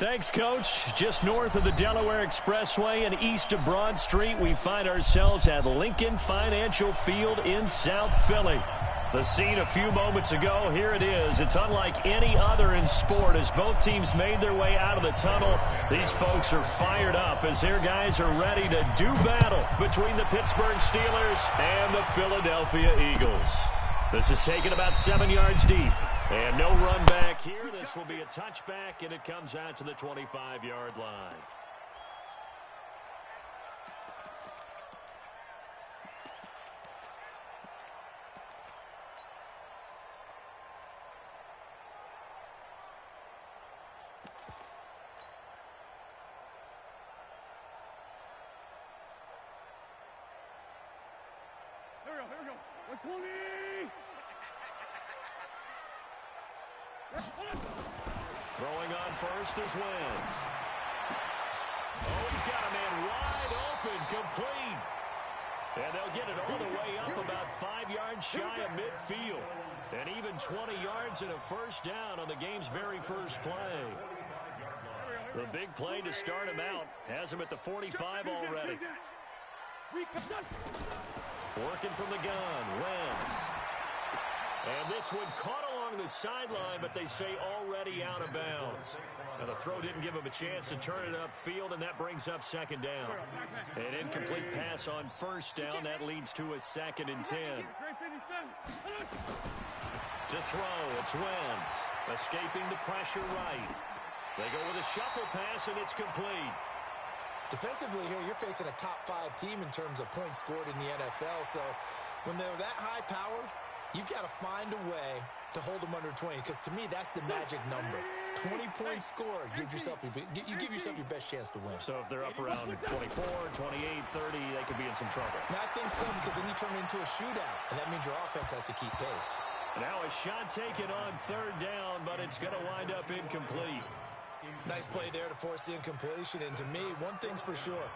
Thanks, Coach. Just north of the Delaware Expressway and east of Broad Street, we find ourselves at Lincoln Financial Field in South Philly. The scene a few moments ago, here it is. It's unlike any other in sport as both teams made their way out of the tunnel. These folks are fired up as their guys are ready to do battle between the Pittsburgh Steelers and the Philadelphia Eagles. This is taken about 7 yards deep. And no run back here. This will be a touchback, and it comes out to the 25-yard line. Here we go. 120. Throwing on first is Wentz. Oh, he's got a man wide open, complete. And they'll get it all the way up about 5 yards shy of midfield. And even 20 yards and a first down on the game's very first play. The big play to start him out has him at the 45 already. Working from the gun, Wentz. And this one caught along the sideline, but they say already out of bounds. Now the throw didn't give him a chance to turn it upfield, and that brings up second down. An incomplete pass on first down. That leads to a 2nd and 10. To throw, it's Wentz. Escaping the pressure right. They go with a shuffle pass, and it's complete. Defensively here, you're facing a top-5 team in terms of points scored in the NFL. So when they're that high-powered, you've got to find a way to hold them under 20, because to me, that's the magic number. 20-point score gives yourself you give yourself your best chance to win. So if they're up around 24, 28, 30, they could be in some trouble. And I think so, because then you turn it into a shootout, and that means your offense has to keep pace. Now a shot taken on 3rd down, but it's going to wind up incomplete. Nice play there to force the incompletion, and to me, one thing's for sure.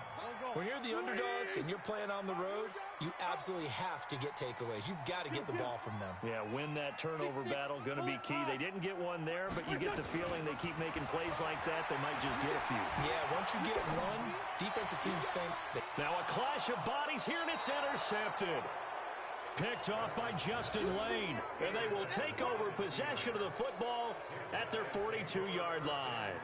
When you're the underdogs and you're playing on the road, you absolutely have to get takeaways. You've got to get the ball from them. Yeah, win that turnover battle, going to be key. They didn't get one there, but you get the feeling they keep making plays like that, they might just get a few. Yeah, once you get one, defensive teams think that. Now a clash of bodies here, and it's intercepted. Picked off by Justin Lane, and they will take over possession of the football at their 42-yard line.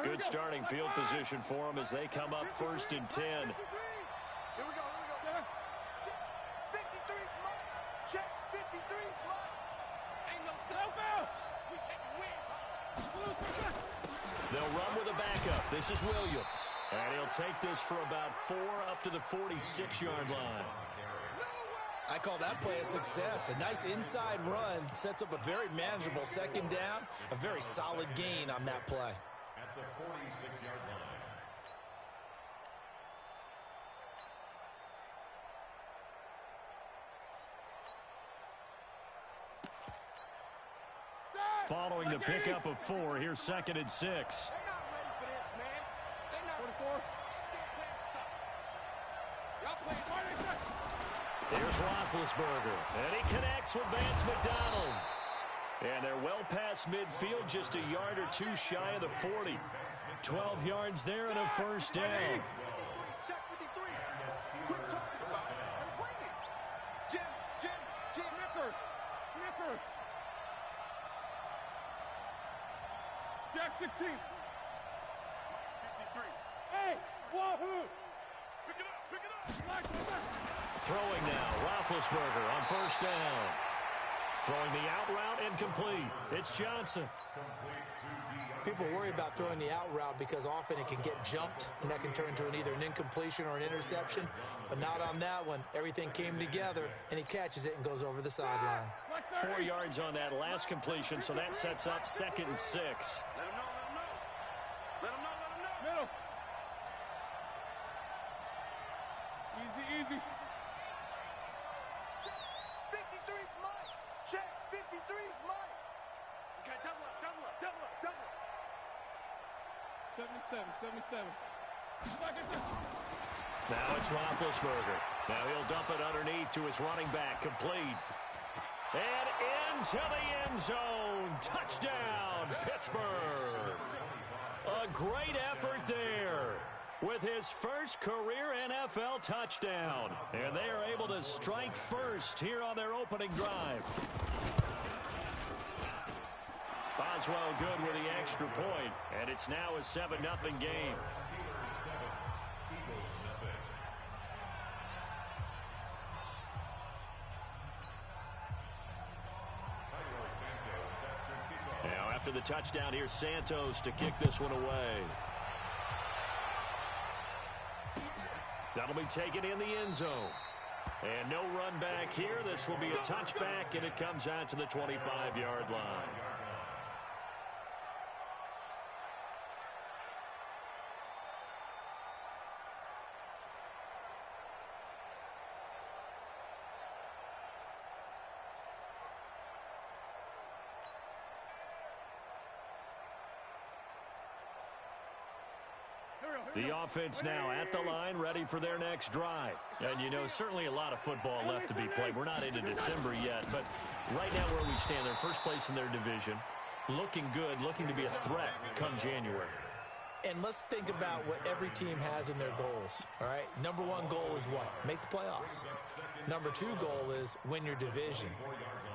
Good starting field position for them as they come up 1st and 10. Here we go. Check 53 smart. Check 53 smart. Ain't no self-out. We can't win. They'll run with a backup. This is Williams. And he'll take this for about 4 up to the 46-yard line. I call that play a success. A nice inside run sets up a very manageable 2nd down. A very solid gain on that play. At the 46-yard line. Following the pickup of 4, here's 2nd and 6. They're not ready for this, man. They're not. 24. Here's Roethlisberger, and he connects with Vance McDonald. And they're well past midfield, just a yard or 2 shy of the 40. 12 yards there and a first down. Check 53. Quit talking about it and bring it. Jim, Nicker. Jack 16. 53. Hey, wahoo! Pick it up. Throwing now, Roethlisberger on first down. Throwing the out route incomplete. It's Johnson. People worry about throwing the out route because often it can get jumped, and that can turn into either an incompletion or an interception. But not on that one. Everything came together, and he catches it and goes over the sideline. 4 yards on that last completion, so that sets up 2nd and 6. Let him know. Middle. Easy. Check 53 smart. Check 53 smart. Okay, double up. 77. Now it's Roethlisberger. Now he'll dump it underneath to his running back. Complete. And into the end zone. Touchdown, Pittsburgh. A great effort there with his first career NFL touchdown. And they are able to strike first here on their opening drive. Boswell good with the extra point, and it's now a 7-0 game. Now after the touchdown, here's Santos to kick this one away. That'll be taken in the end zone. And no run back here. This will be a touchback, and it comes out to the 25-yard line. The offense now at the line, ready for their next drive. And, you know, certainly a lot of football left to be played. We're not into December yet, but right now where we stand, they're first place in their division, looking good, looking to be a threat come January. And let's think about what every team has in their goals, all right? Number one goal is what? Make the playoffs. Number two goal is win your division.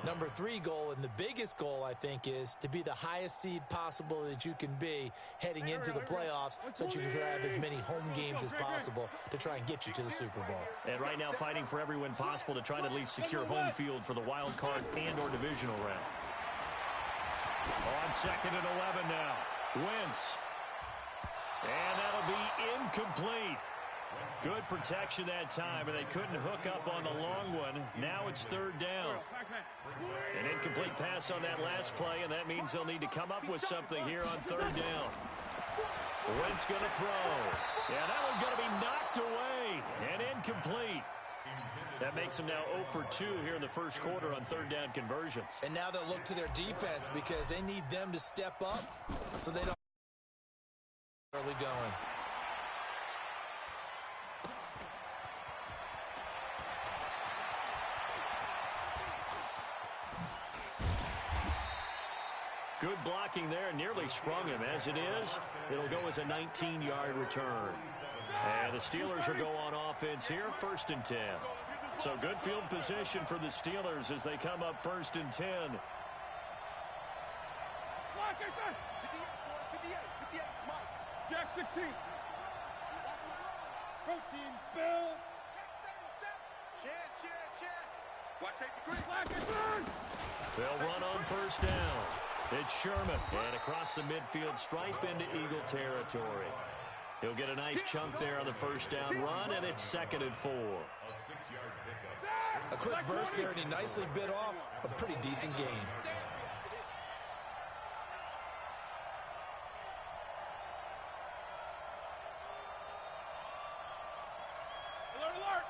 Number three goal, and the biggest goal, I think, is to be the highest seed possible that you can be heading into the playoffs so that you can have as many home games as possible to try and get you to the Super Bowl. And right now fighting for every win possible to try to at least secure home field for the wild card and or divisional round. On 2nd and 11 now. Wentz. And that'll be incomplete. Good protection that time, and they couldn't hook up on the long one. Now it's 3rd down. An incomplete pass on that last play, and that means they'll need to come up with something here on 3rd down. Wentz going to throw. Yeah, that one's going to be knocked away and incomplete. That makes them now 0 for 2 here in the first quarter on 3rd down conversions. And now they'll look to their defense because they need them to step up so they don't early going. Good blocking there, nearly sprung him. As it is, it'll go as a 19-yard return. And the Steelers will go on offense here, 1st and 10. So good field position for the Steelers as they come up 1st and 10. Jack 16. Protein spill. Watch safety green. They'll run on 1st down. It's Sherman, and across the midfield stripe into Eagle territory. He'll get a nice chunk there on the 1st down run, and it's 2nd and 4. A quick burst there, and he nicely bit off a pretty decent gain. Alert, alert.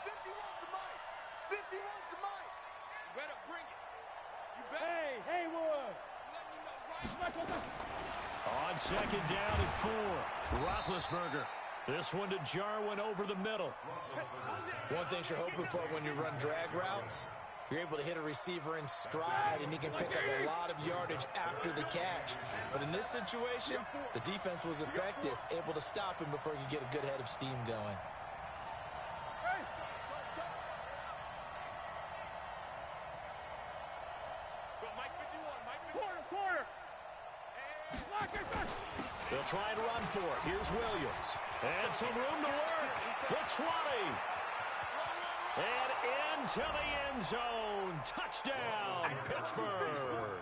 51 to Mike. 51 to Mike. You better bring it. You better. Hey, Haywood. On 2nd down and 4, Roethlisberger. This one to Jarwin over the middle. One thing you're hoping for when you run drag routes, you're able to hit a receiver in stride, and he can pick up a lot of yardage after the catch. But in this situation, the defense was effective, able to stop him before he could get a good head of steam going. They'll try and run for it. Here's Williams. And some room to work. The 20. And into the end zone. Touchdown, Pittsburgh.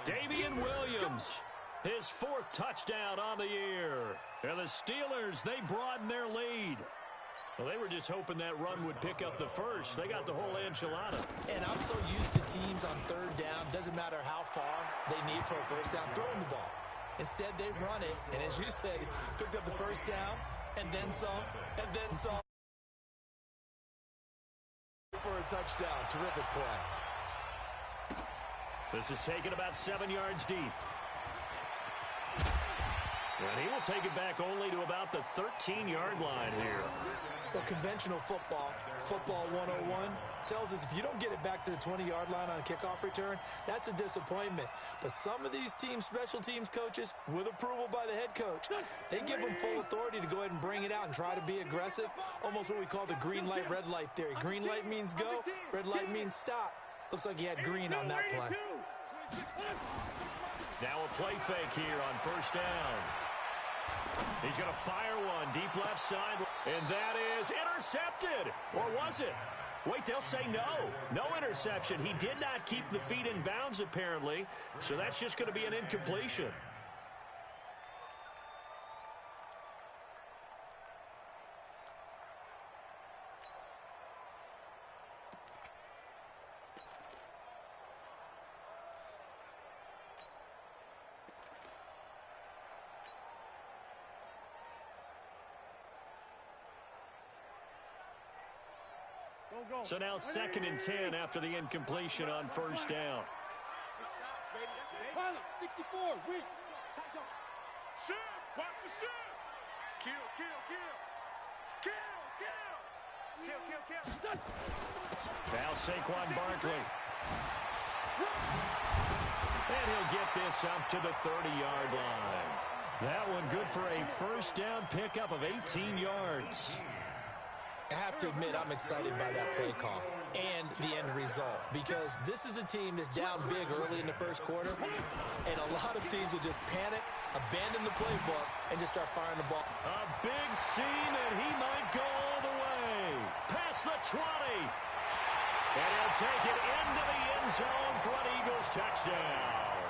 Damian Williams, his 4th touchdown on the year. And the Steelers, they broaden their lead. Well, they were just hoping that run would pick up the first. They got the whole enchilada. And I'm so used to teams on 3rd down, doesn't matter how far they need for a 1st down, throwing the ball. Instead, they run it, and as you said, picked up the 1st down, and then some, and then some for a touchdown. Terrific play. This is taken about 7 yards deep. And he will take it back only to about the 13-yard line here. Well, conventional football 101, tells us if you don't get it back to the 20-yard line on a kickoff return, that's a disappointment. But some of these teams, special teams coaches, with approval by the head coach, they give them full authority to go ahead and bring it out and try to be aggressive, almost what we call the green light, red light theory. Green light means go, red light means stop. Looks like he had green on that play. Now a play fake here on first down. He's going to fire one deep left side, and that is intercepted. Or was it? Wait, they'll say no. No interception. He did not keep the feet in bounds, apparently, so that's just going to be an incompletion. So now 2nd and 10 after the incompletion on first down. Pilot, 64, win. Shoot, watch the shoot. Kill, kill, kill. Kill, kill. Kill, kill, kill. Now Saquon Barkley. And he'll get this up to the 30-yard line. That one good for a first down pickup of 18 yards. I have to admit, I'm excited by that play call and the end result, because this is a team that's down big early in the first quarter, and a lot of teams will just panic, abandon the playbook, and just start firing the ball. A big seam, and he might go all the way. Past the 20. And he'll take it into the end zone for an Eagles touchdown.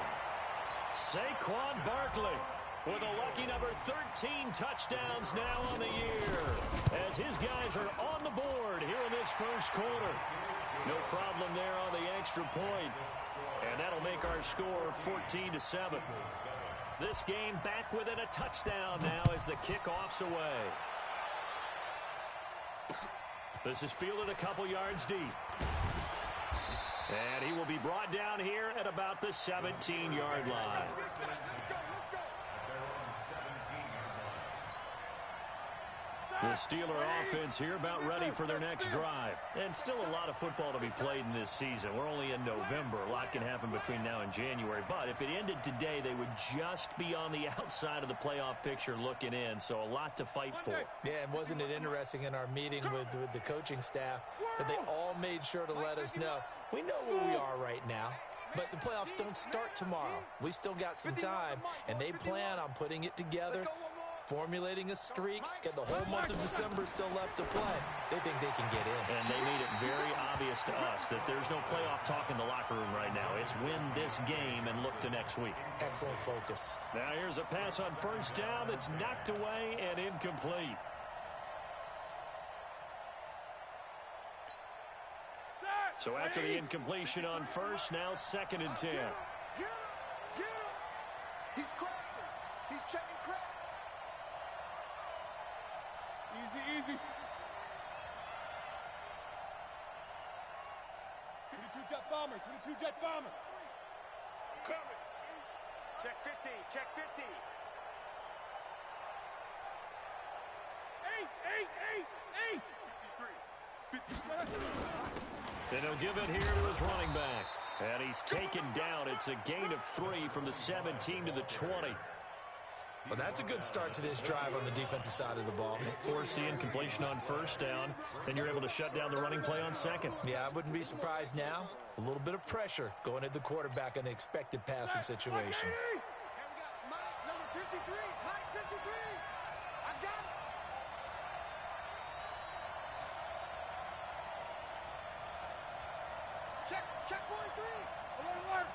Saquon Barkley with a lucky number 13 touchdowns now on the year, as his guys are on the board here in this first quarter. No problem there on the extra point, and that'll make our score 14-7. This game back within a touchdown now as the kickoff's away. This is fielded a couple yards deep. And he will be brought down here at about the 17-yard line. The Steeler offense here about ready for their next drive. And still a lot of football to be played in this season. We're only in November. A lot can happen between now and January. But if it ended today, they would just be on the outside of the playoff picture looking in. So a lot to fight for. Yeah, and wasn't it interesting in our meeting with the coaching staff that they all made sure to let us know, we know where we are right now, but the playoffs don't start tomorrow. We still got some time, and they plan on putting it together, formulating a streak, and the whole month of December still left to play. They think they can get in. And they made it very obvious to us that there's no playoff talk in the locker room right now. It's win this game and look to next week. Excellent focus. Now here's a pass on first down that's knocked away and incomplete. So after the incompletion on first, now 2nd and 10. Get him! He's crossing. He's checking crack. Easy, easy. 22 jet bomber, 22 jet bomber. Coming. Check 50, check 50. 8. 53. And he'll give it here to his running back. And he's taken down. It's a gain of 3 from the 17 to the 20. Well, that's a good start to this drive on the defensive side of the ball. Force the incompletion on first down. Then you're able to shut down the running play on second. Yeah, I wouldn't be surprised now. A little bit of pressure going at the quarterback in an expected passing situation. And we got Mike, number 53. Mike, 53. I got it. Check 43. Alert.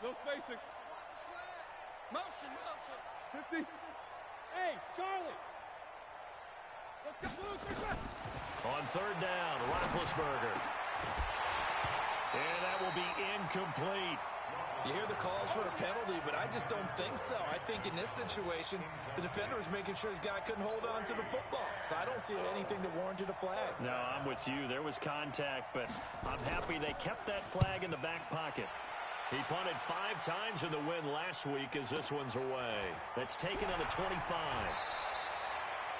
No spacing. Watch the slant. Motion. 50. Hey, Charlie. Let's get loose. On third down, Roethlisberger. And that will be incomplete. You hear the calls for a penalty, but I just don't think so. I think in this situation, the defender was making sure his guy couldn't hold on to the football. So I don't see anything that warranted a flag. No, I'm with you. There was contact, but I'm happy they kept that flag in the back pocket. He punted 5 times in the win last week as this one's away. That's taken on the 25.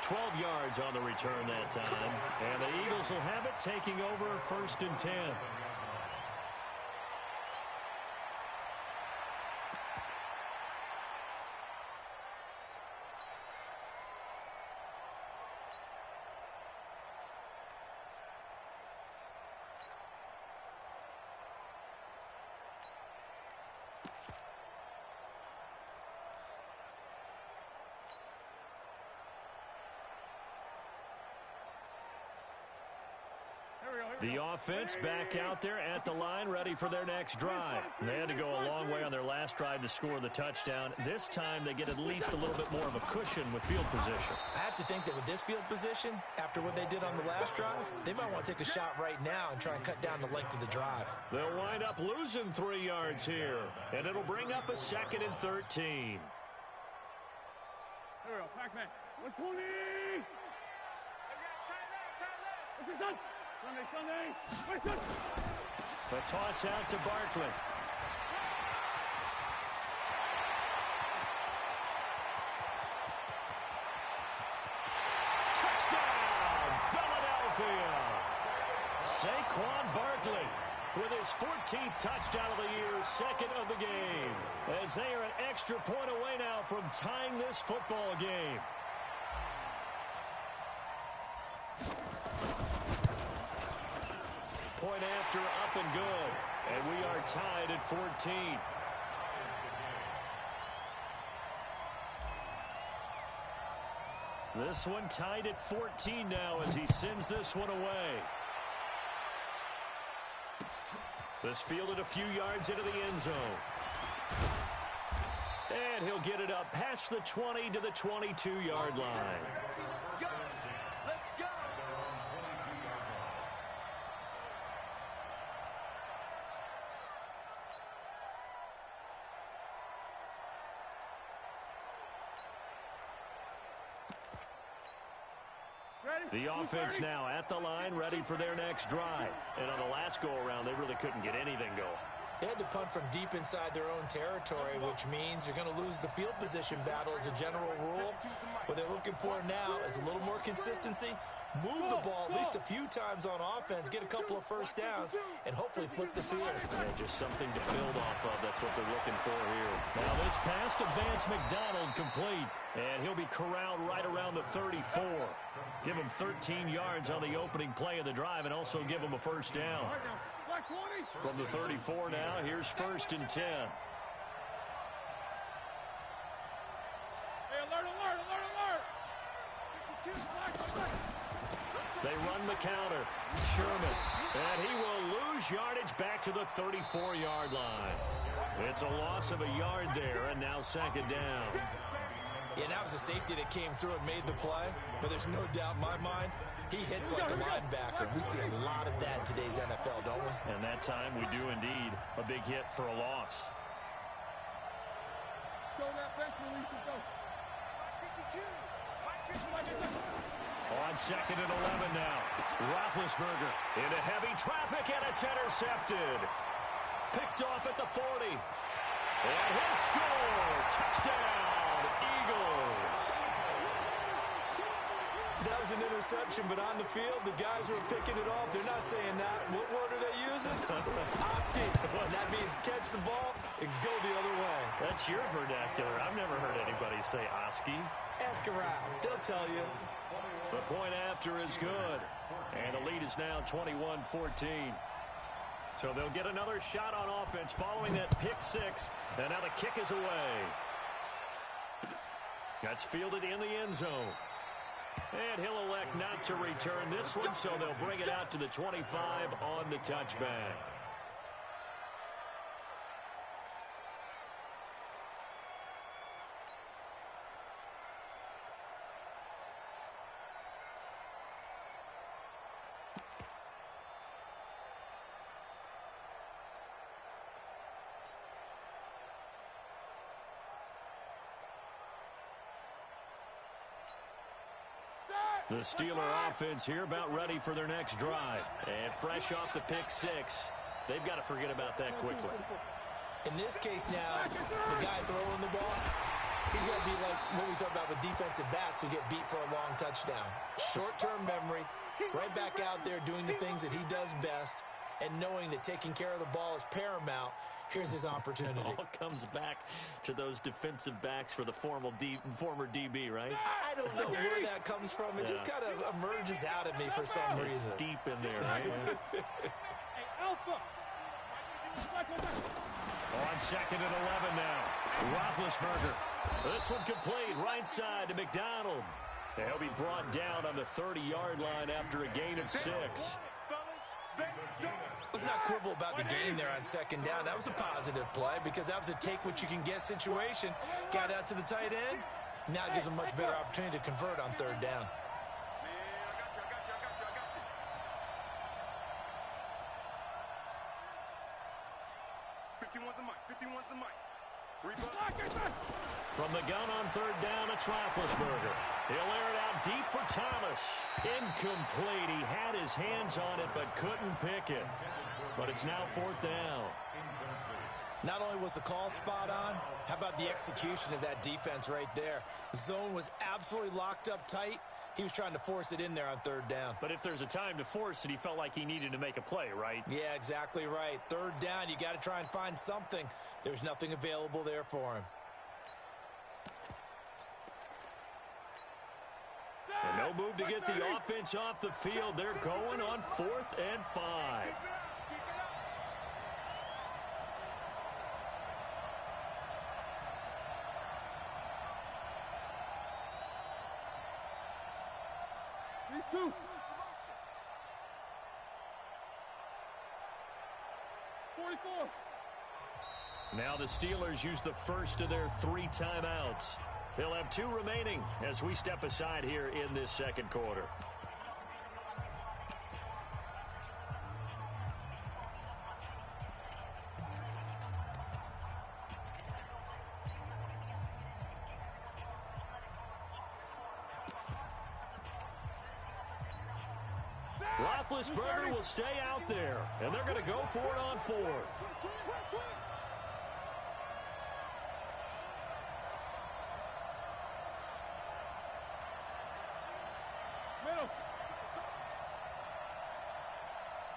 12 yards on the return that time. And the Eagles will have it, taking over 1st and 10. The offense back out there at the line, ready for their next drive. They had to go a long way on their last drive to score the touchdown. This time they get at least a little bit more of a cushion with field position. I have to think that with this field position, after what they did on the last drive, they might want to take a shot right now and try and cut down the length of the drive. They'll wind up losing 3 yards here, and it'll bring up a 2nd and 13. Here we go, Pac-Man. 120! What's your son? Sunday. Wait, good. The toss out to Barkley. Touchdown, Philadelphia. Saquon Barkley with his 14th touchdown of the year, 2nd of the game. As they are an extra point away now from tying this football game. Point after, up and good. And we are tied at 14. This one tied at 14 now as he sends this one away. This fielded a few yards into the end zone. And he'll get it up past the 20 to the 22-yard line. The offense now at the line, ready for their next drive. And on the last go-around, they really couldn't get anything going. They had to punt from deep inside their own territory, which means you're going to lose the field position battle as a general rule. What they're looking for now is a little more consistency, move the ball at least a few times on offense, get a couple of first downs, and hopefully flip the field. Yeah, just something to build off of. That's what they're looking for here. Now this pass to Vance McDonald complete, and he'll be corralled right around the 34. Give him 13 yards on the opening play of the drive and also give him a first down. From the 34 now, here's 1st and 10. Hey, alert, alert, alert, alert! 52, They run the counter. Sherman. And he will lose yardage back to the 34-yard line. It's a loss of a yard there, and now 2nd down. Yeah, that was a safety that came through and made the play. But there's no doubt in my mind, he hits like a linebacker. We see a lot of that in today's NFL, don't we? And that time we do indeed. A big hit for a loss. Show that bench release and go. 52. On 2nd and 11 now. Roethlisberger into heavy traffic, and it's intercepted. Picked off at the 40. And he'll score. Touchdown, Eagles. That was an interception, but on the field, the guys who are picking it off, they're not saying that. What word are they using? It's Oski. And that means catch the ball and go the other way. That's your vernacular. I've never heard anybody say Oski. Ask around. They'll tell you. The point after is good. And the lead is now 21-14. So they'll get another shot on offense following that pick 6. And now the kick is away. That's fielded in the end zone. And he'll elect not to return this one, so they'll bring it out to the 25 on the touchback. The Steeler offense here about ready for their next drive. And fresh off the pick 6, they've got to forget about that quickly. In this case now, the guy throwing the ball, he's going to be like what we talk about with defensive backs who get beat for a long touchdown. Short-term memory, right back out there doing the things that he does best, and knowing that taking care of the ball is paramount. Here's his opportunity. It all comes back to those defensive backs for the former DB, right? I don't know where that comes from. It just kind of emerges out of me for some reason. It's deep in there, right? Hey, Alpha. On 2nd and 11 now. Roethlisberger. This one complete. Right side to McDonald. And he'll be brought down on the 30-yard line after a gain of 6. Let's not quibble about the gain there on 2nd down. That was a positive play because that was a take-what-you-can-get situation. Got out to the tight end. Now it gives them a much better opportunity to convert on 3rd down. From the gun on 3rd down, it's Roethlisberger. He'll air it out deep for Thomas. Incomplete. He had his hands on it but couldn't pick it. But it's now 4th down. Not only was the call spot on, how about the execution of that defense right there? The zone was absolutely locked up tight. He was trying to force it in there on 3rd down. But if there's a time to force it, he felt like he needed to make a play, right? Yeah, exactly right. 3rd down, you got to try and find something. There's nothing available there for him. And no move to get the offense off the field. They're going on 4th and 5. Two. 44. Now the Steelers use the first of their 3 timeouts. They'll have 2 remaining as we step aside here in this 2nd quarter. Roethlisberger will stay out there, and they're going to go for it on 4th. Middle.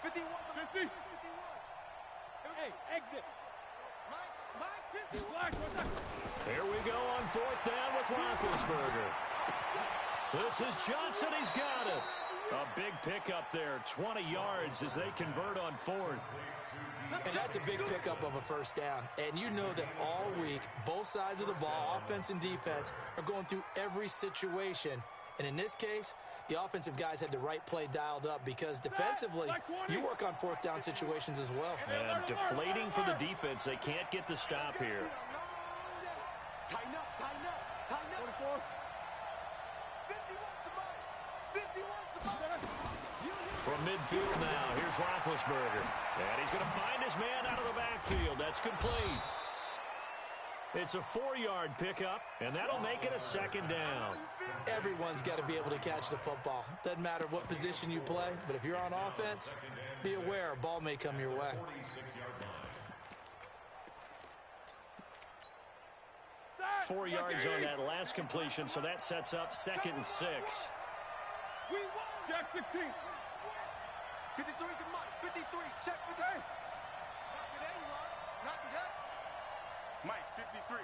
50. Hey, exit. Mike, 50. Here we go on 4th down with Roethlisberger. This is Johnson. He's got it. A big pickup there, 20 yards as they convert on 4th. And that's a big pickup of a 1st down. And you know that all week, both sides of the ball, offense and defense, are going through every situation. And in this case, the offensive guys had the right play dialed up because defensively, you work on 4th down situations as well. And deflating for the defense. They can't get the stop here. Tighten up. 44. 51 From midfield now, here's Roethlisberger. And he's going to find his man out of the backfield. That's complete. It's a 4-yard pickup, and that'll make it a 2nd down. Everyone's got to be able to catch the football. Doesn't matter what position you play, but if you're on offense, be aware a ball may come your way. 4 yards on that last completion, so that sets up 2nd and 6. We won. Jack 16. 53 to Mike. 53. Check 53. Not today, you are. Not today. Mike, 53.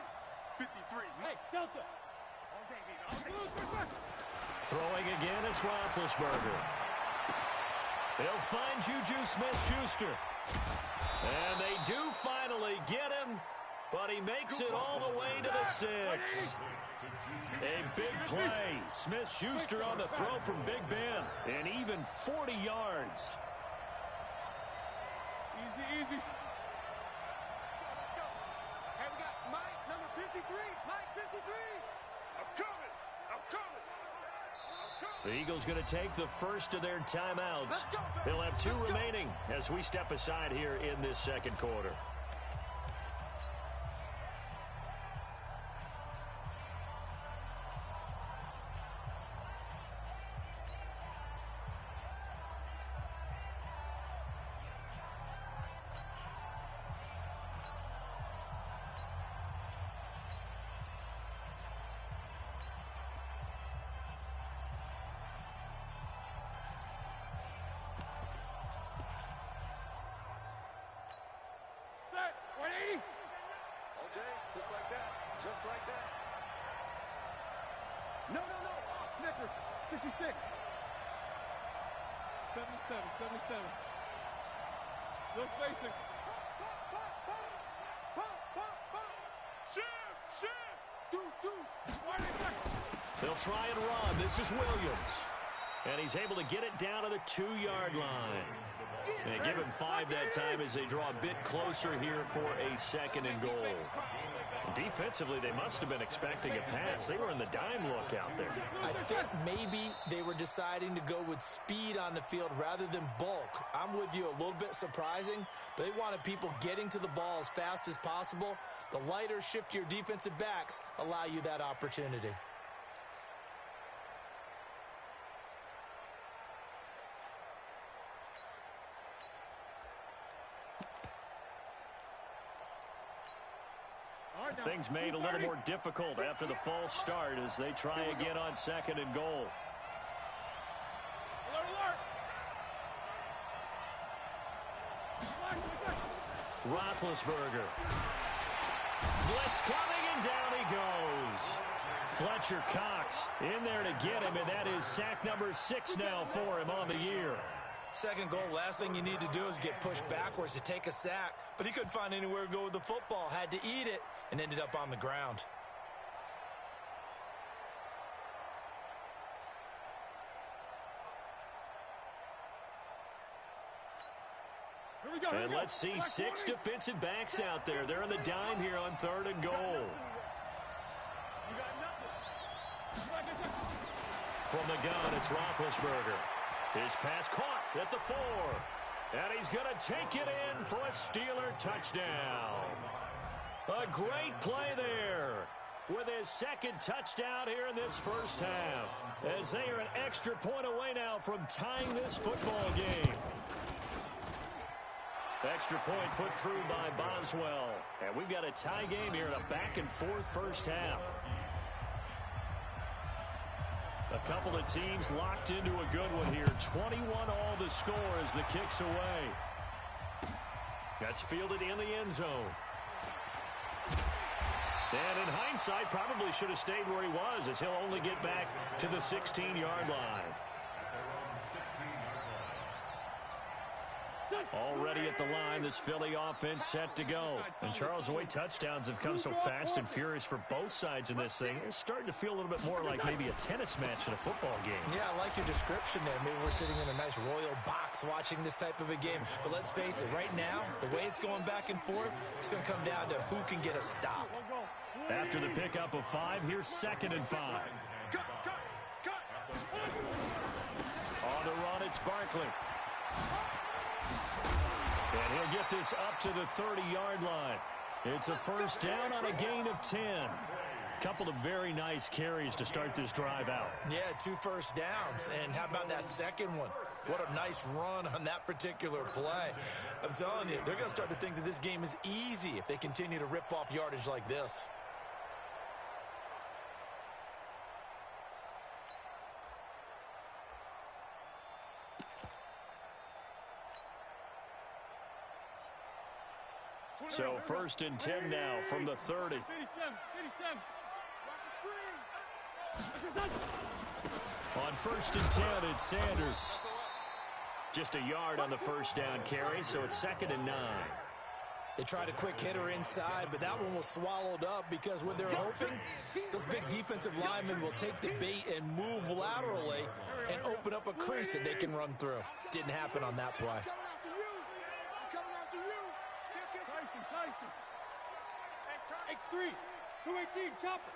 53. Hey, Delta. All day, baby. All day. Throwing again, it's Roethlisberger. They'll find Juju Smith-Schuster. And they do finally get him, but he makes it all the way to the 6. A big play. Smith-Schuster on the throw from Big Ben. And even 40 yards. Easy. Let's go. Hey, we got Mike, number 53. Mike, 53. I'm coming. The Eagles going to take the first of their timeouts. They'll have 2 remaining as we step aside here in this 2nd quarter. day, just like that. Just like that. No. Snickers, 66. 77. No spacing. Pop. Shift. Deuce. They'll try and run. This is Williams. And he's able to get it down to the 2-yard line. And they give him 5 that time as they draw a bit closer here for a 2nd and goal. Defensively, they must have been expecting a pass. They were in the dime look out there. I think maybe they were deciding to go with speed on the field rather than bulk. I'm with you, a little bit surprising, but they wanted people getting to the ball as fast as possible. The lighter, shiftier defensive backs allow you that opportunity. Things made a little more difficult after the false start as they try again on 2nd and goal. Roethlisberger. Blitz coming, and down he goes. Fletcher Cox in there to get him, and that is sack number 6 now for him on the year. 2nd goal, last thing you need to do is get pushed backwards to take a sack. But he couldn't find anywhere to go with the football, had to eat it, and ended up on the ground. And let's see 6 defensive backs out there. They're in the dime here on 3rd and goal. From the gun, it's Roethlisberger. His pass caught at the 4. And he's going to take it in for a Steeler touchdown. A great play there with his 2nd touchdown here in this first half, as they are an extra point away now from tying this football game. Extra point put through by Boswell. And we've got a tie game here in a back-and-forth first half. A couple of teams locked into a good one here. 21 all the score as the kick's away. That's fielded in the end zone. And in hindsight, probably should have stayed where he was, as he'll only get back to the 16-yard line. Already at the line, this Philly offense set to go. And Charles, the way touchdowns have come so fast and furious for both sides in this thing, it's starting to feel a little bit more like maybe a tennis match in a football game. Yeah, I like your description there. Maybe we're sitting in a nice royal box watching this type of a game. But let's face it, right now, the way it's going back and forth, it's going to come down to who can get a stop. After the pickup of 5, here's 2nd and 5. On the run, it's Barkley. And he'll get this up to the 30-yard line. It's a first down on a gain of 10. Couple of very nice carries to start this drive out. Yeah, 2 first downs. And how about that second one? What a nice run on that particular play. I'm telling you, they're going to start to think that this game is easy if they continue to rip off yardage like this. So 1st and 10 now from the 30. On 1st and 10, it's Sanders. Just a yard on the first down carry, so it's 2nd and 9. They tried a quick hitter inside, but that one was swallowed up because what they're hoping, those big defensive linemen will take the bait and move laterally and open up a crease that they can run through. Didn't happen on that play. X3, 218, chopper.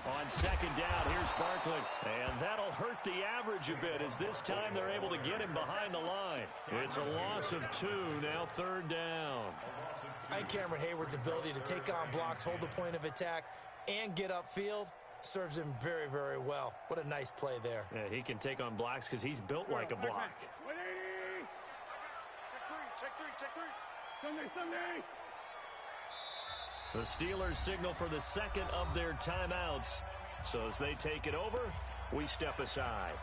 On 2nd down, here's Barkley. And that'll hurt the average a bit as this time they're able to get him behind the line. It's a loss of 2, now 3rd down. I think Cameron Hayward's ability to take on blocks, hold the point of attack, and get upfield serves him very, very well. What a nice play there. Yeah, he can take on blocks because he's built like a block. Check three. Sunday. The Steelers signal for the 2nd of their timeouts. So as they take it over, we step aside.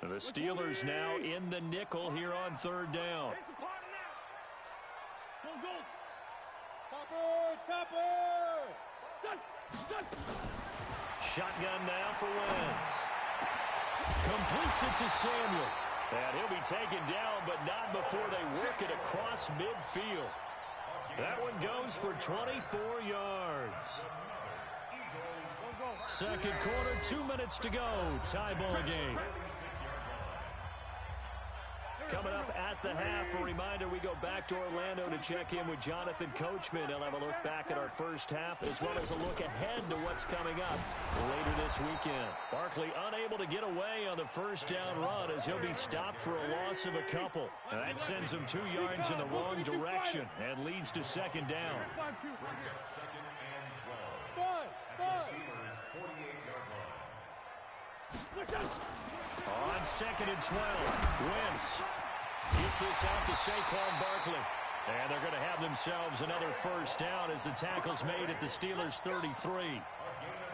The Steelers now in the nickel here on third down. Shotgun now for Wentz. Completes it to Samuel. And he'll be taken down, but not before they work it across midfield. That one goes for 24 yards. Second quarter, 2 minutes to go. Tie ball game. Coming up at the half, a reminder, we go back to Orlando to check in with Jonathan Coachman. He'll have a look back at our first half as well as a look ahead to what's coming up later this weekend. Barkley unable to get away on the first down run as he'll be stopped for a loss of a couple. And that sends him 2 yards in the wrong direction and leads to second down. Second and 12. At the Steelers' 48-yard line. On second and 12, Wentz gets this out to Saquon Barkley. And they're going to have themselves another first down as the tackle's made at the Steelers' 33.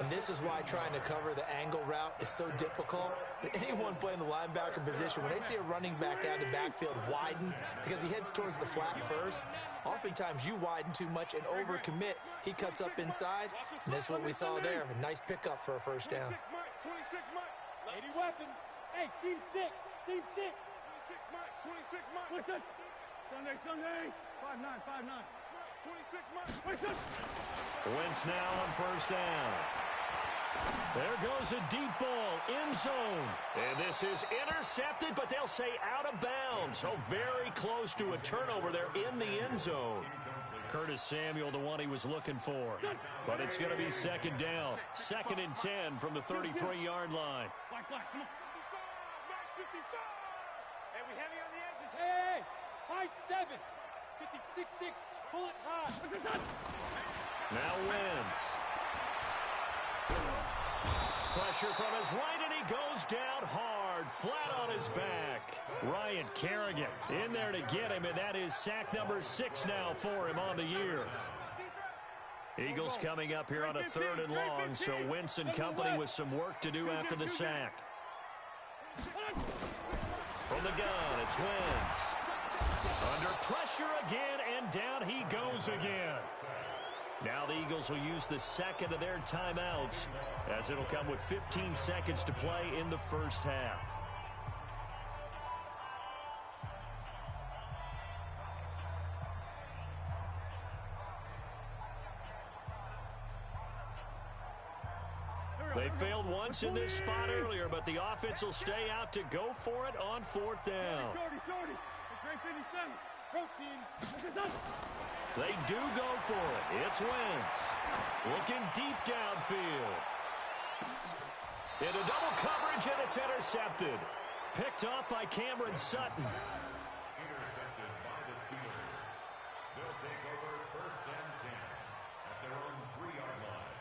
And this is why trying to cover the angle route is so difficult. Anyone playing the linebacker position, when they see a running back out of the backfield widen because he heads towards the flat first, oftentimes you widen too much and overcommit. He cuts up inside, and that's what we saw there. A nice pickup for a first down. 26 Mike. 80 weapon. Hey, seam 6. Seam 6. 26 Mike. 26 Mike. Listen. Sunday. 5-9. 26 Mike. Wentz now on first down. There goes a deep ball, end zone. And this is intercepted, but they'll say out of bounds. So very close to a turnover there in the end zone. Curtis Samuel, the one he was looking for. But it's going to be second down. Second and 10 from the 33-yard line. Hey, we heavy on the edges. Hey, high 7. 56-6. Pull it high. Now Wentz. Pressure from his right, and he goes down hard, flat on his back. Ryan Kerrigan in there to get him, and that is sack number 6 now for him on the year. Eagles coming up here on a third and long, so Wentz and company with some work to do after the sack. From the gun, it's Wentz. Under pressure again, and down he goes again. Now the Eagles will use the second of their timeouts as it'll come with 15 seconds to play in the first half. They failed once in this spot earlier, but the offense will stay out to go for it on fourth down. They do go for it. It's Wentz. Looking deep downfield. Into double coverage, and it's intercepted. Picked off by Cameron Sutton. Intercepted by the Steelers. They'll take over first and 10 at their own 3-yard line.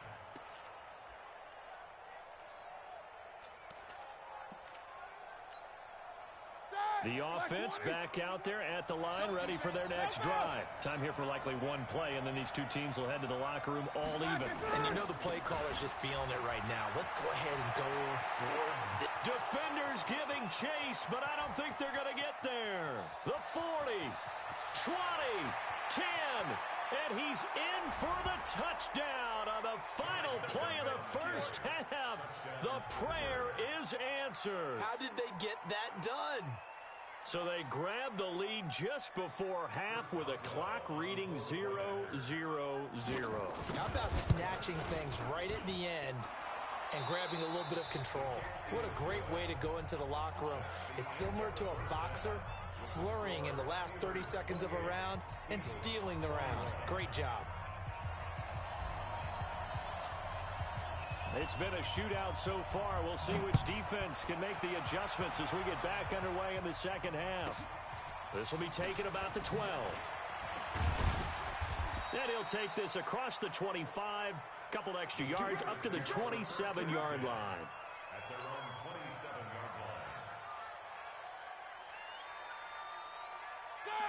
The offense back out there at the line, ready for their next drive. Time here for likely one play, and then these two teams will head to the locker room all even. And you know the play caller's just feeling it right now. Let's go ahead and go for this. Defenders giving chase, but I don't think they're going to get there. The 40, 20, 10, and he's in for the touchdown on the final play of the first half. The prayer is answered. How did they get that done? So they grabbed the lead just before half with a clock reading 0-0-0. How about snatching things right at the end and grabbing a little bit of control? What a great way to go into the locker room. It's similar to a boxer flurrying in the last 30 seconds of a round and stealing the round. Great job. It's been a shootout so far. We'll see which defense can make the adjustments as we get back underway in the second half. This will be taken about the 12. And he'll take this across the 25, couple extra yards up to the 27-yard line. At their own 27-yard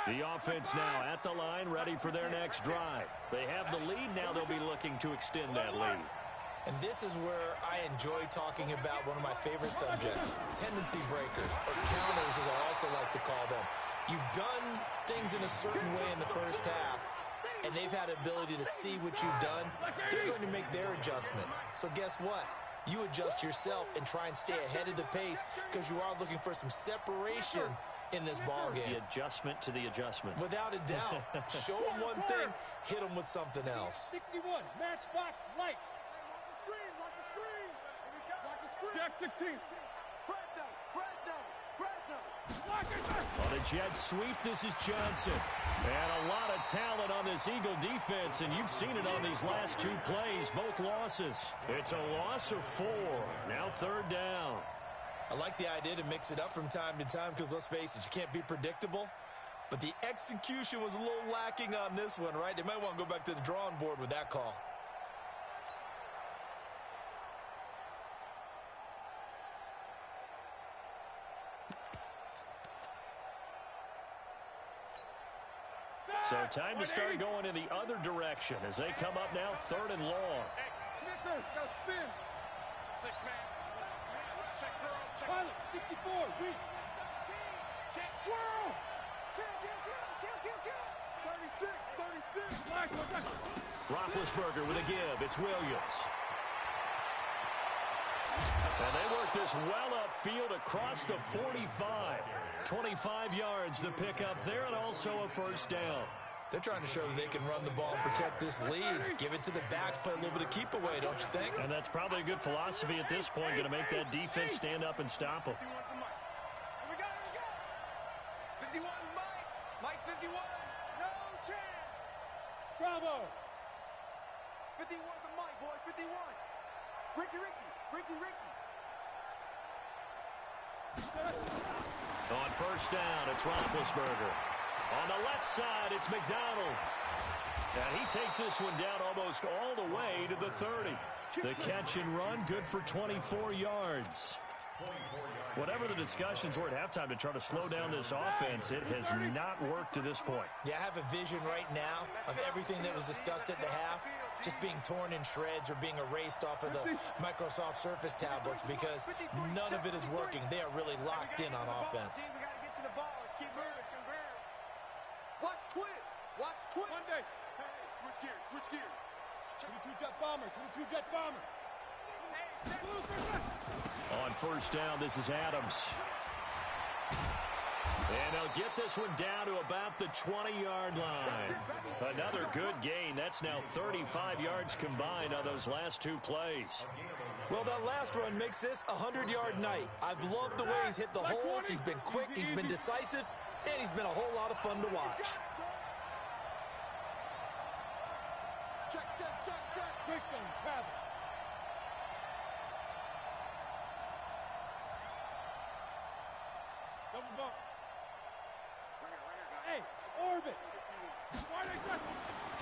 line. The offense now at the line, ready for their next drive. They have the lead. Now they'll be looking to extend that lead. And this is where I enjoy talking about one of my favorite subjects, tendency breakers, or counters as I also like to call them. You've done things in a certain way in the first half, and they've had the ability to see what you've done. They're going to make their adjustments. So guess what? You adjust yourself and try and stay ahead of the pace because you are looking for some separation in this ball game. The adjustment to the adjustment. Without a doubt. Show them one thing, hit them with something else. 61, matchbox lights. Watch the screen. Watch the screen. Jack 16. On a jet sweep, this is Johnson. And a lot of talent on this Eagle defense, and you've seen it on these last two plays, both losses. It's a loss of 4. Now 3rd down. I like the idea to mix it up from time to time because, let's face it, you can't be predictable. But the execution was a little lacking on this one, right? They might want to go back to the drawing board with that call. So time to start going in the other direction as they come up now 3rd and long. Spin. 6-man. Check girls. Check. Pilot, 64, weak. Check. Whirl. Kill. 36. Black. Roethlisberger with a give. It's Williams. And they work this well upfield across the 45. 25 yards to pick up there and also a 1st down. They're trying to show that they can run the ball and protect this lead. Give it to the backs, play a little bit of keep away, don't you think? And that's probably a good philosophy at this point, going to make that defense stand up and stop them. 51 to Mike. Here we go. 51, Mike. Mike 51. No chance. Bravo. 51 to Mike, boy. 51. Ricky. On 1st down, it's Roethlisberger. On the left side, it's McDonald. And he takes this one down almost all the way to the 30. The catch and run, good for 24 yards. Whatever the discussions were at halftime to try to slow down this offense, it has not worked to this point. Yeah, I have a vision right now of everything that was discussed at the half just being torn in shreds or being erased off of the Microsoft Surface tablets because none of it is working. They are really locked in on offense. We got to get to the ball. Let's keep moving. Watch twist. Monday. Hey, switch gears. 22 jet bomber. On 1st down, this is Adams. And they'll get this one down to about the 20-yard line. Another good gain. That's now 35 yards combined on those last 2 plays. Well, that last run makes this a 100-yard night. I've loved the way he's hit the holes. He's been quick, he's been decisive, and he's been a whole lot of fun to watch. Check. Christian, travel. Double bump. Hey, orbit.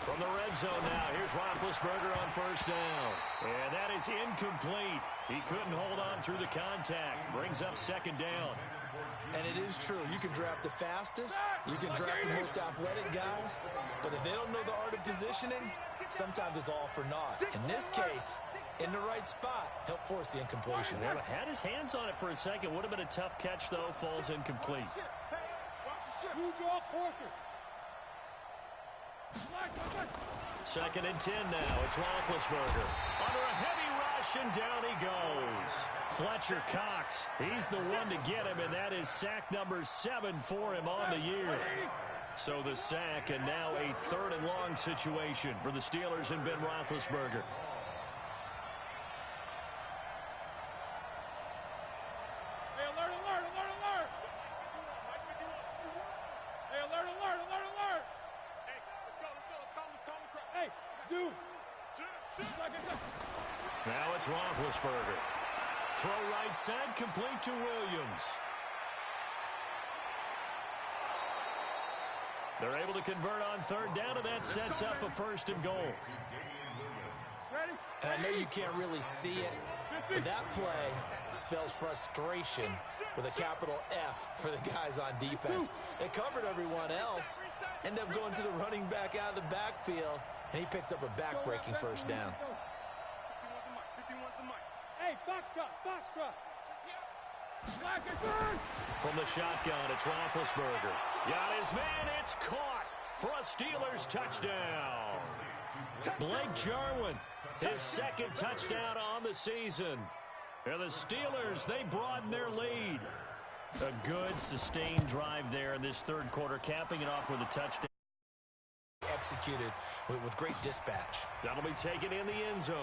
From the red zone now, here's Roethlisberger on 1st down. And that is incomplete. He couldn't hold on through the contact. Brings up 2nd down. And it is true. You can draft the fastest. You can draft the most athletic guys. But if they don't know the art of positioning, sometimes it's all for naught. In this case, in the right spot, help force the incompletion. Yeah, had his hands on it for a second. Would have been a tough catch, though. Falls incomplete. You draw corkers. 2nd and 10 now. It's Roethlisberger. Under a heavy rush, and down he goes. Fletcher Cox, he's the one to get him, and that is sack number 7 for him on the year. So the sack, and now a 3rd and long situation for the Steelers and Ben Roethlisberger. Hey, alert. Hey, alert. Hey, zoom. Now it's Roethlisberger. Throw right side, complete to Williams. They're able to convert on 3rd down, and that sets up a 1st and goal. Ready? And I know you can't really see it, but that play spells frustration with a capital F for the guys on defense. They covered everyone else, end up going to the running back out of the backfield, and he picks up a back-breaking 1st down. Hey, foxtrot, foxtrot. From the shotgun, it's Roethlisberger. Got his man, it's caught for a Steelers touchdown. Blake Jarwin, his second touchdown on the season. And the Steelers, they broaden their lead. A good, sustained drive there in this third quarter, capping it off with a touchdown. Executed with great dispatch. That'll be taken in the end zone.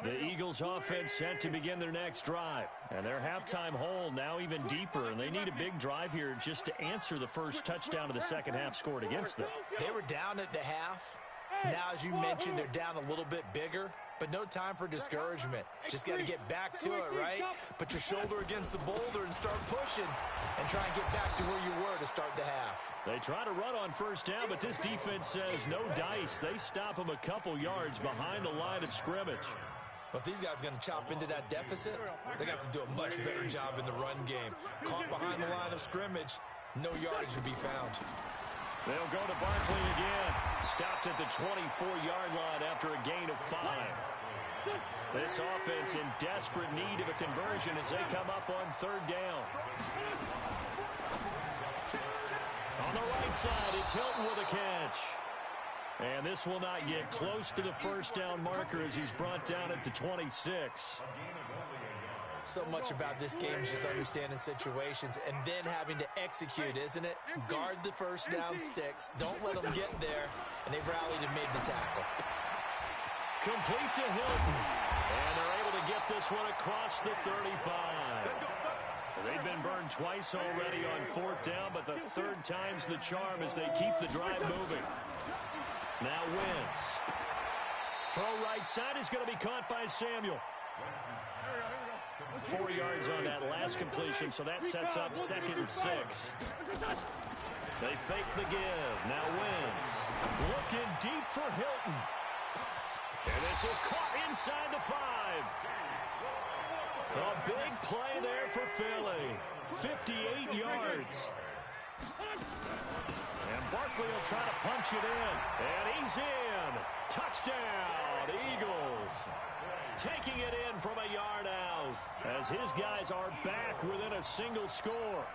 The Eagles offense set to begin their next drive. And their halftime hole now even deeper. And they need a big drive here just to answer the first touchdown of the second half scored against them. They were down at the half. Now, as you mentioned, they're down a little bit bigger. But no time for discouragement. Just got to get back to it, right? Put your shoulder against the boulder and start pushing. And try and get back to where you were to start the half. They try to run on first down, but this defense says no dice. They stop them a couple yards behind the line of scrimmage. But if these guys are going to chop into that deficit, they got to do a much better job in the run game. Caught behind the line of scrimmage, no yardage to be found. They'll go to Barkley again. Stopped at the 24-yard line after a gain of 5. This offense in desperate need of a conversion as they come up on third down. On the right side, it's Hilton with a catch. And this will not get close to the first down marker as he's brought down at the 26. So much about this game is just understanding situations and then having to execute, isn't it? Guard the first down sticks. Don't let them get there. And they've rallied and made the tackle. Complete to Hilton. And they're able to get this one across the 35. They've been burned twice already on fourth down, but the third time's the charm as they keep the drive moving. Now Wentz. Throw right side is going to be caught by Samuel. 4 yards on that last completion, so that sets up 2nd and 6. They fake the give. Now Wentz. Looking deep for Hilton. And this is caught inside the 5. A big play there for Philly. 58 yards. And Barkley will try to punch it in. And he's in. Touchdown, Eagles. Taking it in from a yard out as his guys are back within a single score.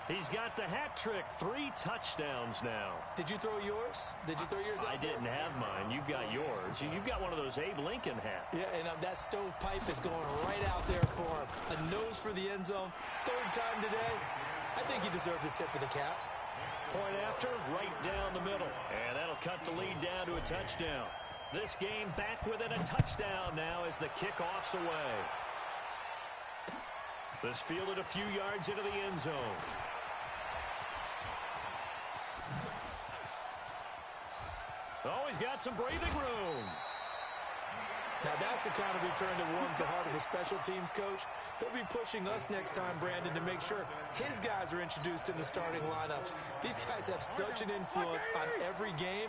He's got the hat trick. 3 touchdowns now. Did you throw yours? Did you throw yours out? I didn't have mine. You've got yours. You've got one of those Abe Lincoln hats. Yeah, and that stovepipe is going right out there for him. A nose for the end zone. 3rd time today. I think he deserves a tip of the cap. Point after, right down the middle. And that'll cut the lead down to a touchdown. This game back within a touchdown now as the kickoff's away. This fielded a few yards into the end zone. Oh, he's got some breathing room. Now that's the kind of return that warms the heart of a special teams coach. He'll be pushing us next time, Brandon, to make sure his guys are introduced in the starting lineups. These guys have such an influence on every game.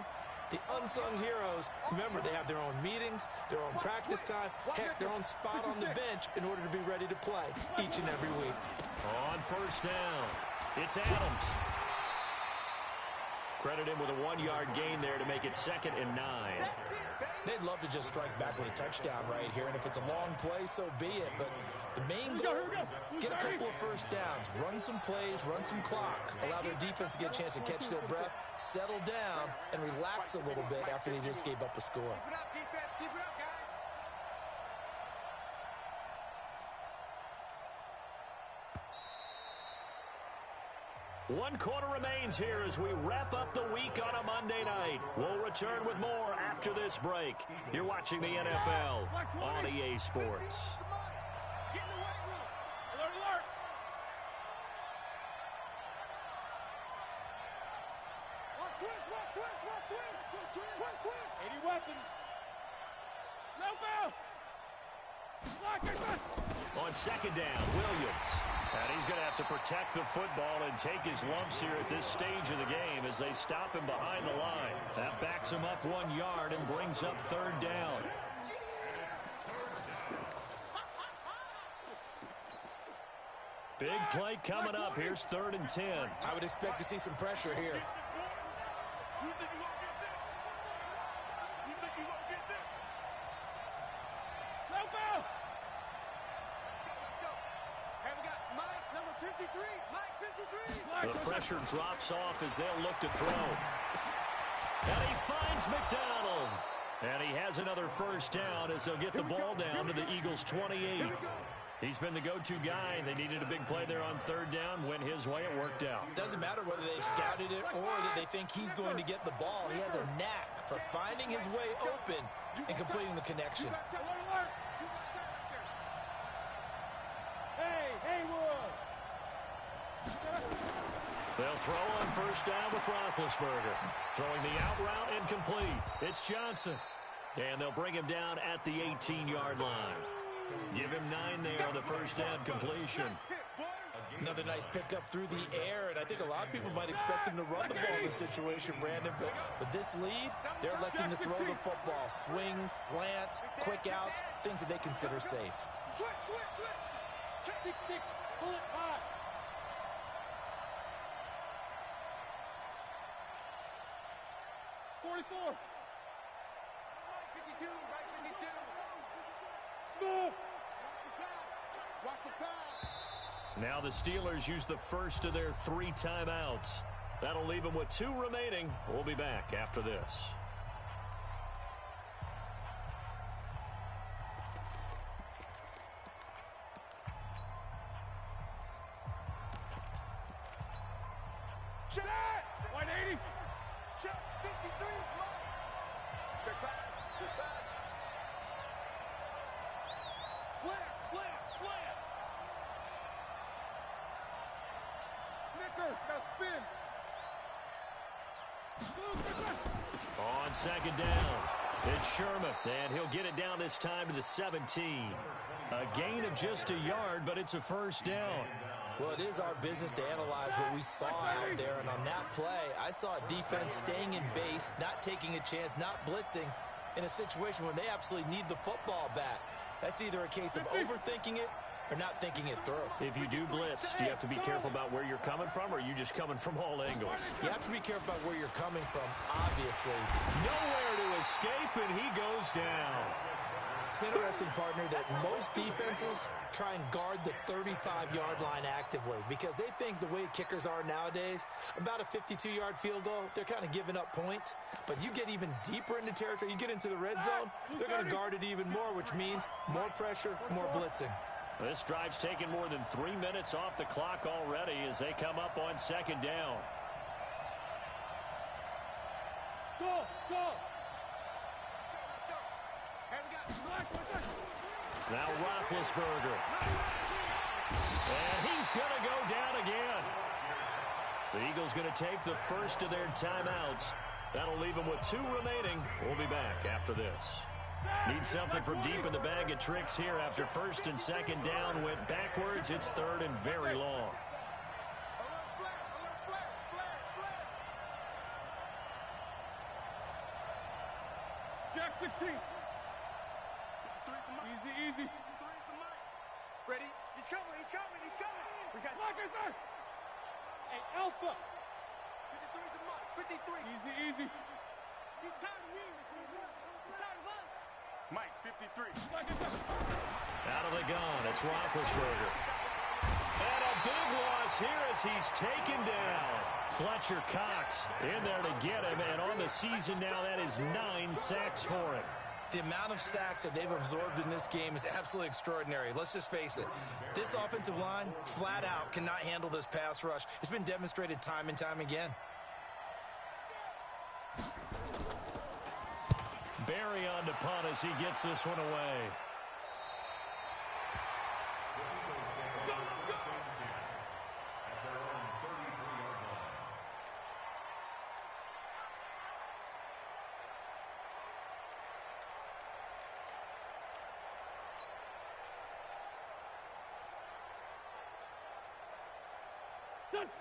The unsung heroes, remember, they have their own meetings, their own practice time, heck, their own spot on the bench in order to be ready to play each and every week. On first down, it's Adams. Credit him with a 1-yard gain there to make it 2nd and 9. They'd love to just strike back with a touchdown right here, and if it's a long play, so be it. But the main goal, get a couple of first downs, run some plays, run some clock, allow their defense to get a chance to catch their breath, settle down, and relax a little bit after they just gave up a score. Keep it up, defense. Keep it up, guys. One quarter remains here as we wrap up the week on a Monday night. We'll return with more after this break. You're watching the NFL on EA Sports. Get in the weight room. Alert, alert. Watch twist, watch twist, watch twist. Twist, twist, twist. 80 weapon. No foul. On second down, Williams. And he's going to have to protect the football and take his lumps here at this stage of the game as they stop him behind the line. That backs him up 1 yard and brings up third down. Big play coming up. Here's 3rd and 10. I would expect to see some pressure here. The pressure drops off as they'll look to throw. And he finds McDonald. And he has another first down as they'll get the ball down to the Eagles' 28. He's been the go-to guy. They needed a big play there on 3rd down. Went his way. It worked out. Doesn't matter whether they've scouted it or that they think he's going to get the ball. He has a knack for finding his way open and completing the connection. They'll throw on first down with Roethlisberger. Throwing the out route incomplete. It's Johnson. And they'll bring him down at the 18-yard line. Give him 9 there on the first down completion. Another nice pickup through the air, and I think a lot of people might expect him to run the ball in this situation, Brandon. But with this lead, they're electing to throw the football. Swings, slants, quick outs, things that they consider safe. Switch. 6-6. Pull it high. 44. Right 52, right 52. Smooth. Watch the pass. Now the Steelers use the first of their 3 timeouts. That'll leave them with 2 remaining. We'll be back after this. Check. 180. Check. 53. Check back. Check back. Slam. Snicker. Now spin. On second down, it's Sherman, and he'll get it down this time to the 17. A gain of just a yard, but it's a first down. Well, it is our business to analyze what we saw out there, and on that play, I saw a defense staying in base, not taking a chance, not blitzing in a situation where they absolutely need the football back. That's either a case of overthinking it or not thinking it through. If you do blitz, do you have to be careful about where you're coming from, or are you just coming from all angles? You have to be careful about where you're coming from, obviously. Nowhere to escape, and he goes down. It's interesting, partner, that most defenses try and guard the 35-yard line actively because they think the way kickers are nowadays, about a 52-yard field goal, they're kind of giving up points. But you get even deeper into territory, you get into the red zone, they're going to guard it even more, which means more pressure, more blitzing. This drive's taken more than 3 minutes off the clock already as they come up on second down. Go. Now Roethlisberger. And he's going to go down again. The Eagles going to take the first of their timeouts. That'll leave them with 2 remaining. We'll be back after this. Need something from deep in the bag of tricks here after first and second down went backwards. It's 3rd and very long. Jack 16. Easy. Ready? He's coming. We got Lock. Hey, Alpha. 53 to Mike. 53. Easy. He's tired of me. He's tired of us. Mike, 53. Out of the gun, it's Roethlisberger. And a big loss here as he's taken down. Fletcher Cox in there to get him, and on the season now, that is 9 sacks for him. The amount of sacks that they've absorbed in this game is absolutely extraordinary. Let's just face it. This offensive line, flat out, cannot handle this pass rush. It's been demonstrated time and time again. Barry on to punt as he gets this one away.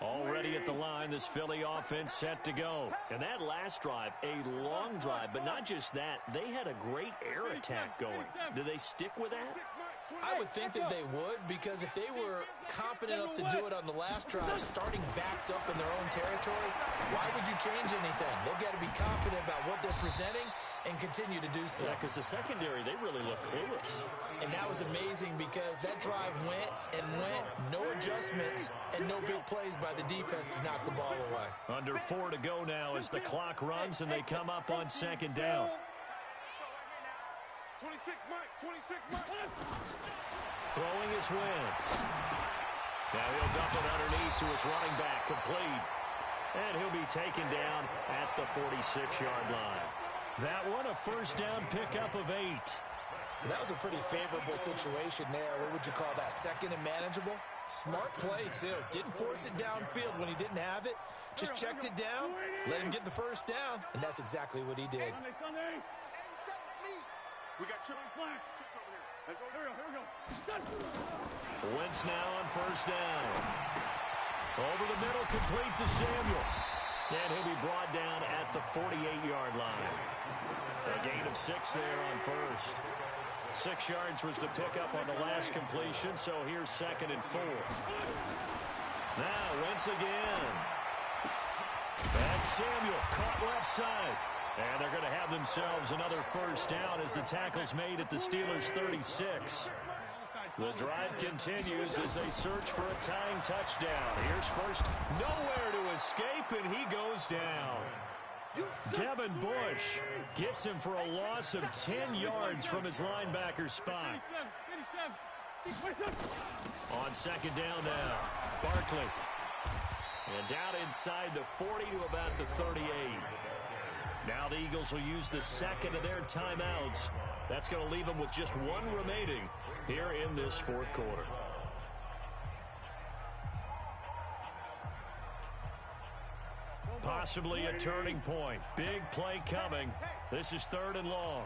Already at the line, this Philly offense set to go. And that last drive, a long drive, but not just that. They had a great air attack going. Do they stick with that? I would think that they would, because if they were confident enough to do it on the last drive, starting backed up in their own territory, why would you change anything? They've got to be confident about what they're presenting and continue to do so. Yeah, because the secondary, they really look clueless. And that was amazing because that drive went and went, no adjustments, and no big plays by the defense to knock the ball away. Under 4 to go now as the clock runs and they come up on second down. 26 Mike, 26 Mike. Throwing his Wentz. Now he'll dump it underneath to his running back, complete. And he'll be taken down at the 46-yard line. That one, a first down pickup of 8. That was a pretty favorable situation there. What would you call that? Second and manageable? Smart play, too. Didn't force it downfield when he didn't have it. Just checked it down, let him get the first down, and that's exactly what he did. We got triple flag. Here we go. Wentz now on first down. Over the middle, complete to Samuel. And he'll be brought down at the 48-yard line. A gain of 6 there on first. 6 yards was the pickup on the last completion, so here's second and 4. Now, Wentz again. That's Samuel, caught left side. And they're going to have themselves another first down as the tackle's made at the Steelers' 36. The drive continues as they search for a tying touchdown. Here's first, nowhere to escape, and he goes down. Devin Bush gets him for a loss of 10 yards from his linebacker spot. On second down now, Barkley. And down inside the 40 to about the 38. Now the Eagles will use the second of their timeouts. That's going to leave them with just one remaining here in this fourth quarter. Possibly a turning point. Big play coming. This is third and long.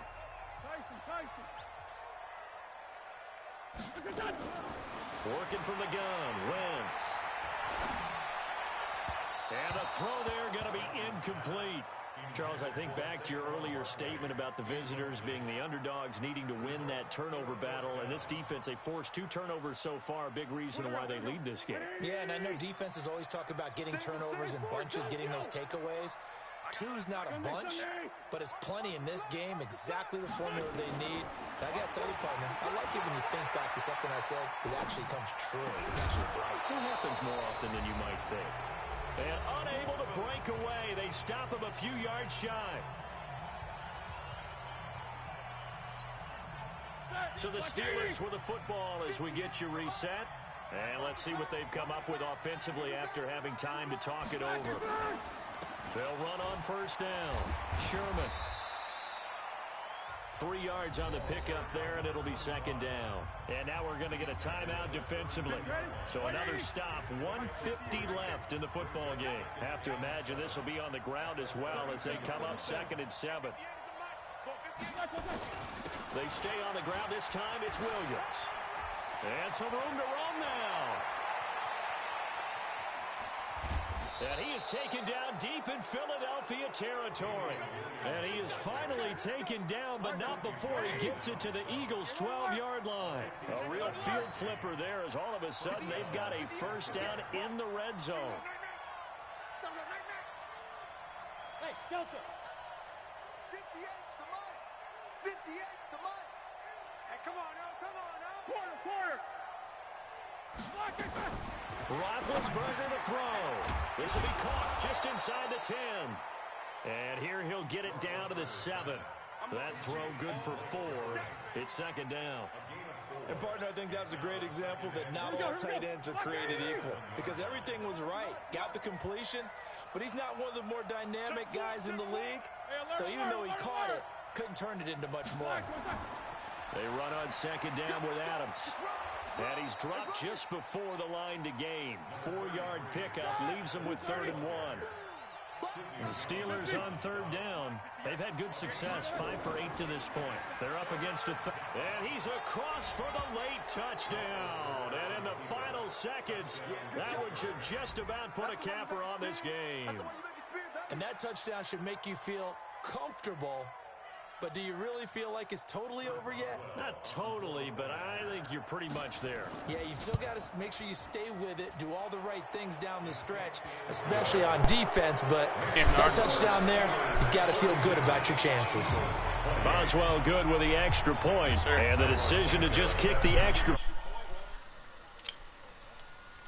Working from the gun, Wentz. And a throw there going to be incomplete. Charles, I think back to your earlier statement about the visitors being the underdogs needing to win that turnover battle. And this defense, they forced 2 turnovers so far, a big reason why they lead this game. Yeah, and I know defenses always talk about getting turnovers in bunches, getting those takeaways. 2's not a bunch, but it's plenty in this game, exactly the formula they need. And I got to tell you, partner, I like it when you think back to something I said that actually comes true. It's actually right. It happens more often than you might think. And unable to break away, they stop him a few yards shy. So the Steelers with the football as we get you reset. And let's see what they've come up with offensively after having time to talk it over. They'll run on first down. Sherman. 3 yards on the pickup there, and it'll be second down. And now we're going to get a timeout defensively. So another stop, 1:50 left in the football game. Have to imagine this will be on the ground as well as they come up second and 7. They stay on the ground. This time it's Williams. And some room to roam now. And he is taken down deep in Philadelphia territory. And he is finally taken down, but not before he gets it to the Eagles' 12-yard line. A real field flipper there as all of a sudden they've got a first down in the red zone. Hey, Delta. 58's the money. 58's the money. Hey, come on now, come on now. Quarter. Block it. Roethlisberger to throw. This will be caught just inside the 10. And here he'll get it down to the 7. That throw good for 4. It's second down. And, partner, I think that's a great example that not all tight ends are created equal. Because everything was right. Got the completion, but he's not one of the more dynamic guys in the league. So even though he caught it, couldn't turn it into much more. They run on second down with Adams. And he's dropped just before the line to gain. 4-yard pickup leaves him with 3rd and 1. The Steelers on third down. They've had good success, 5 for 8 to this point. They're up against and he's across for the late touchdown. And in the final seconds, that one should just about put a capper on this game. And that touchdown should make you feel comfortable. But do you really feel like it's totally over yet? Not totally, but I think you're pretty much there. Yeah, you've still got to make sure you stay with it, do all the right things down the stretch, especially on defense. But that touchdown there, you've got to feel good about your chances. Boswell good with the extra point. And the decision to just kick the extra